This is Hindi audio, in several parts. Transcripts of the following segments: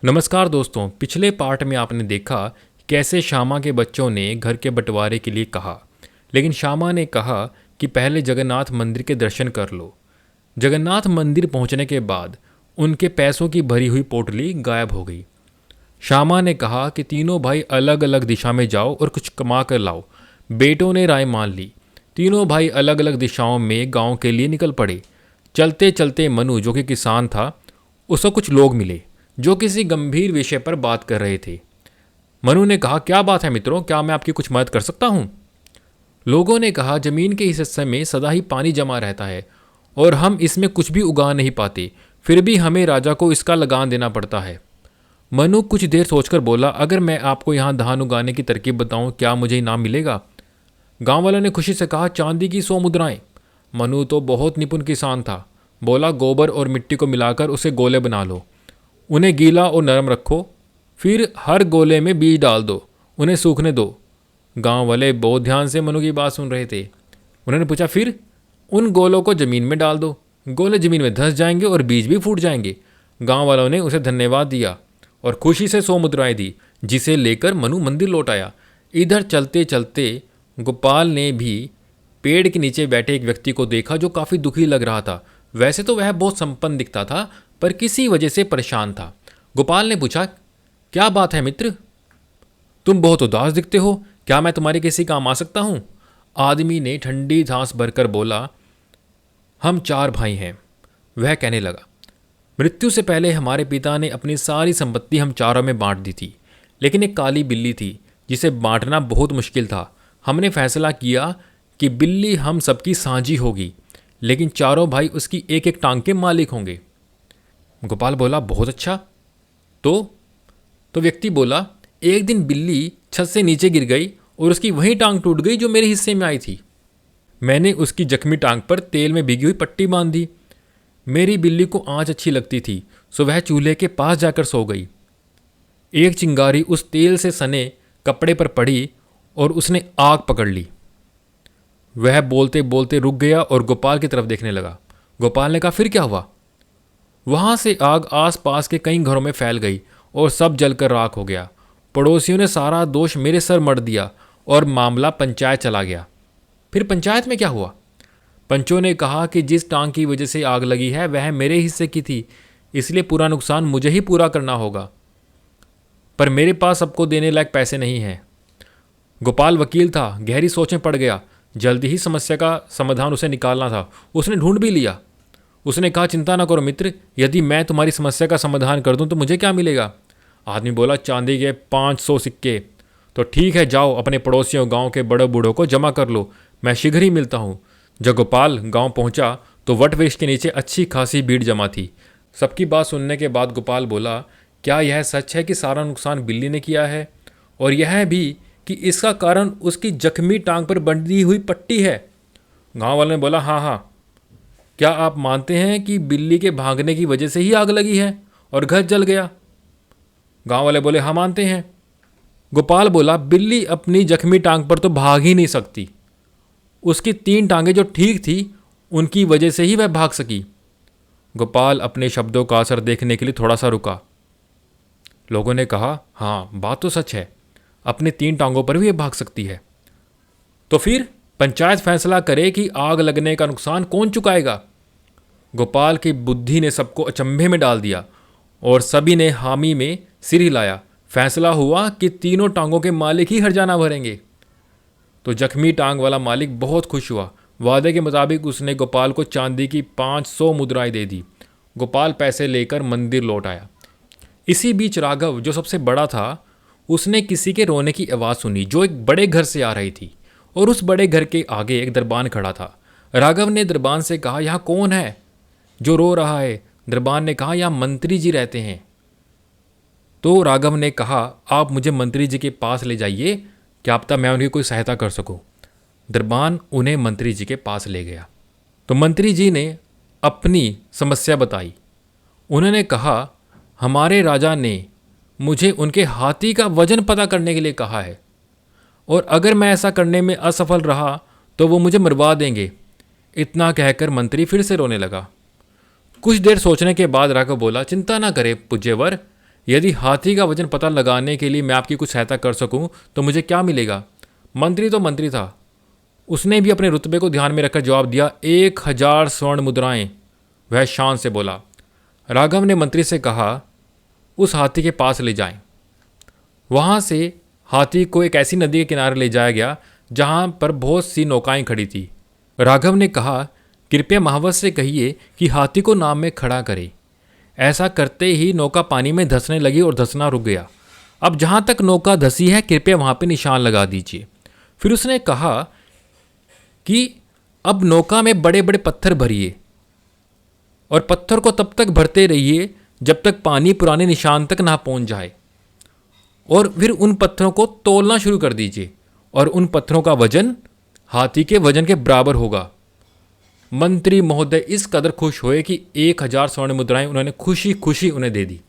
नमस्कार दोस्तों। पिछले पार्ट में आपने देखा कैसे श्यामा के बच्चों ने घर के बंटवारे के लिए कहा, लेकिन श्यामा ने कहा कि पहले जगन्नाथ मंदिर के दर्शन कर लो। जगन्नाथ मंदिर पहुंचने के बाद उनके पैसों की भरी हुई पोटली गायब हो गई। श्यामा ने कहा कि तीनों भाई अलग अलग दिशा में जाओ और कुछ कमा कर लाओ। बेटों ने राय मान ली। तीनों भाई अलग अलग दिशाओं में गांव के लिए निकल पड़े। चलते चलते मनु, जो कि किसान था, उसको कुछ लोग मिले जो किसी गंभीर विषय पर बात कर रहे थे। मनु ने कहा, क्या बात है मित्रों, क्या मैं आपकी कुछ मदद कर सकता हूँ? लोगों ने कहा, जमीन के इस हिस्से में सदा ही पानी जमा रहता है और हम इसमें कुछ भी उगा नहीं पाते, फिर भी हमें राजा को इसका लगान देना पड़ता है। मनु कुछ देर सोचकर बोला, अगर मैं आपको यहाँ धान उगाने की तरकीब बताऊँ, क्या मुझे इनाम मिलेगा? गांव वालों ने खुशी से कहा, चांदी की 100 मुद्राएं। मनु तो बहुत निपुण किसान था। बोला, गोबर और मिट्टी को मिलाकर उसे गोले बना लो, उन्हें गीला और नरम रखो, फिर हर गोले में बीज डाल दो, उन्हें सूखने दो। गांव वाले बहुत ध्यान से मनु की बात सुन रहे थे। उन्होंने पूछा, फिर? उन गोलों को ज़मीन में डाल दो, गोले ज़मीन में धंस जाएंगे और बीज भी फूट जाएंगे। गांव वालों ने उसे धन्यवाद दिया और खुशी से 100 मुद्राएं दी, जिसे लेकर मनु मंदिर लौट आया। इधर चलते चलते गोपाल ने भी पेड़ के नीचे बैठे एक व्यक्ति को देखा जो काफ़ी दुखी लग रहा था। वैसे तो वह बहुत संपन्न दिखता था, पर किसी वजह से परेशान था। गोपाल ने पूछा, क्या बात है मित्र, तुम बहुत उदास दिखते हो, क्या मैं तुम्हारे किसी काम आ सकता हूँ? आदमी ने ठंडी सांस भरकर बोला, हम 4 भाई हैं। वह कहने लगा, मृत्यु से पहले हमारे पिता ने अपनी सारी संपत्ति हम चारों में बांट दी थी, लेकिन एक काली बिल्ली थी जिसे बांटना बहुत मुश्किल था। हमने फैसला किया कि बिल्ली हम सबकी साझी होगी, लेकिन चारों भाई उसकी एक एक टांग के मालिक होंगे। गोपाल बोला, बहुत अच्छा। तो व्यक्ति बोला, एक दिन बिल्ली छत से नीचे गिर गई और उसकी वही टांग टूट गई जो मेरे हिस्से में आई थी। मैंने उसकी जख्मी टांग पर तेल में भीगी हुई पट्टी बांध दी। मेरी बिल्ली को आंच अच्छी लगती थी, सो वह चूल्हे के पास जाकर सो गई। एक चिंगारी उस तेल से सने कपड़े पर पड़ी और उसने आग पकड़ ली। वह बोलते बोलते रुक गया और गोपाल की तरफ देखने लगा। गोपाल ने कहा, फिर क्या हुआ? वहाँ से आग आसपास के कई घरों में फैल गई और सब जलकर राख हो गया। पड़ोसियों ने सारा दोष मेरे सर मढ़ दिया और मामला पंचायत चला गया। फिर पंचायत में क्या हुआ? पंचों ने कहा कि जिस टांग की वजह से आग लगी है वह मेरे हिस्से की थी, इसलिए पूरा नुकसान मुझे ही पूरा करना होगा, पर मेरे पास सबको देने लायक पैसे नहीं हैं। गोपाल वकील था, गहरी सोच में पड़ गया। जल्दी ही समस्या का समाधान उसे निकालना था। उसने ढूंढ भी लिया। उसने कहा, चिंता ना करो मित्र, यदि मैं तुम्हारी समस्या का समाधान कर दूं तो मुझे क्या मिलेगा? आदमी बोला, चांदी के 500 सिक्के। तो ठीक है, जाओ अपने पड़ोसियों गांव के बड़े बूढ़ों को जमा कर लो, मैं शीघ्र ही मिलता हूँ। जब गोपाल गांव पहुंचा तो वट वृक्ष के नीचे अच्छी खासी भीड़ जमा थी। सबकी बात सुनने के बाद गोपाल बोला, क्या यह सच है कि सारा नुकसान बिल्ली ने किया है, और यह भी कि इसका कारण उसकी जख्मी टांग पर बंधी हुई पट्टी है? गांव वाले ने बोला, हाँ हाँ। क्या आप मानते हैं कि बिल्ली के भागने की वजह से ही आग लगी है और घर जल गया? गांव वाले बोले, हाँ मानते हैं। गोपाल बोला, बिल्ली अपनी जख्मी टांग पर तो भाग ही नहीं सकती, उसकी 3 टांगें जो ठीक थी उनकी वजह से ही वह भाग सकी। गोपाल अपने शब्दों का असर देखने के लिए थोड़ा सा रुका। लोगों ने कहा, हाँ बात तो सच है, अपनी 3 टांगों पर भी ये भाग सकती है। तो फिर पंचायत फैसला करे कि आग लगने का नुकसान कौन चुकाएगा। गोपाल की बुद्धि ने सबको अचंभे में डाल दिया और सभी ने हामी में सिर हिलाया। फैसला हुआ कि तीनों टांगों के मालिक ही हर्जाना भरेंगे। तो जख्मी टांग वाला मालिक बहुत खुश हुआ। वादे के मुताबिक उसने गोपाल को चांदी की 500 मुद्राएं दे दी। गोपाल पैसे लेकर मंदिर लौट आया। इसी बीच राघव, जो सबसे बड़ा था, उसने किसी के रोने की आवाज़ सुनी जो एक बड़े घर से आ रही थी, और उस बड़े घर के आगे एक दरबान खड़ा था। राघव ने दरबान से कहा, यहाँ कौन है जो रो रहा है? दरबान ने कहा, यहाँ मंत्री जी रहते हैं। तो राघव ने कहा, आप मुझे मंत्री जी के पास ले जाइए, क्या पता मैं उनकी कोई सहायता कर सकूं। दरबान उन्हें मंत्री जी के पास ले गया। तो मंत्री जी ने अपनी समस्या बताई। उन्होंने कहा, हमारे राजा ने मुझे उनके हाथी का वजन पता करने के लिए कहा है, और अगर मैं ऐसा करने में असफल रहा तो वो मुझे मरवा देंगे। इतना कहकर मंत्री फिर से रोने लगा। कुछ देर सोचने के बाद राघव बोला, चिंता ना करे पूज्यवर, यदि हाथी का वजन पता लगाने के लिए मैं आपकी कुछ सहायता कर सकूं तो मुझे क्या मिलेगा? मंत्री तो मंत्री था, उसने भी अपने रुतबे को ध्यान में रखकर जवाब दिया, 1000 स्वर्ण मुद्राएं। वह शान से बोला। राघव ने मंत्री से कहा, उस हाथी के पास ले जाएं। वहाँ से हाथी को एक ऐसी नदी के किनारे ले जाया गया जहाँ पर बहुत सी नौकाएं खड़ी थी। राघव ने कहा, कृपया महावत से कहिए कि हाथी को नाव में खड़ा करे। ऐसा करते ही नौका पानी में धंसने लगी और धंसना रुक गया। अब जहाँ तक नौका धंसी है कृपया वहाँ पे निशान लगा दीजिए। फिर उसने कहा कि अब नौका में बड़े बड़े पत्थर भरिए और पत्थर को तब तक भरते रहिए जब तक पानी पुराने निशान तक ना पहुँच जाए, और फिर उन पत्थरों को तोलना शुरू कर दीजिए और उन पत्थरों का वजन हाथी के वजन के बराबर होगा। मंत्री महोदय इस कदर खुश हुए कि 1000 स्वर्ण मुद्राएं उन्होंने खुशी खुशी उन्हें दे दी।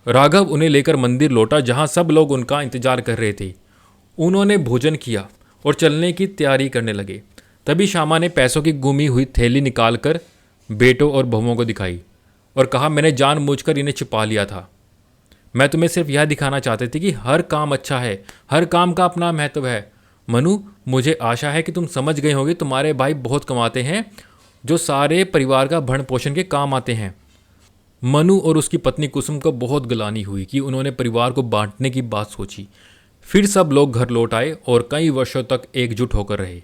राघव उन्हें लेकर मंदिर लौटा जहां सब लोग उनका इंतजार कर रहे थे। उन्होंने भोजन किया और चलने की तैयारी करने लगे। तभी श्यामा ने पैसों की गुमी हुई थैली निकालकर बेटों और बहुओं को दिखाई और कहा, मैंने जानबूझकर इन्हें छिपा लिया था। मैं तुम्हें सिर्फ यह दिखाना चाहते थे कि हर काम अच्छा है, हर काम का अपना महत्व है। मनु, मुझे आशा है कि तुम समझ गए होगे, तुम्हारे भाई बहुत कमाते हैं जो सारे परिवार का भरण पोषण के काम आते हैं। मनु और उसकी पत्नी कुसुम को बहुत गलानी हुई कि उन्होंने परिवार को बांटने की बात सोची। फिर सब लोग घर लौट आए और कई वर्षों तक एकजुट होकर रहे।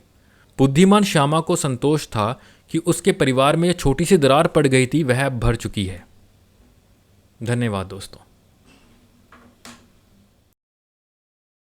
बुद्धिमान श्यामा को संतोष था कि उसके परिवार में छोटी सी दरार पड़ गई थी, वह अब भर चुकी है। धन्यवाद दोस्तों।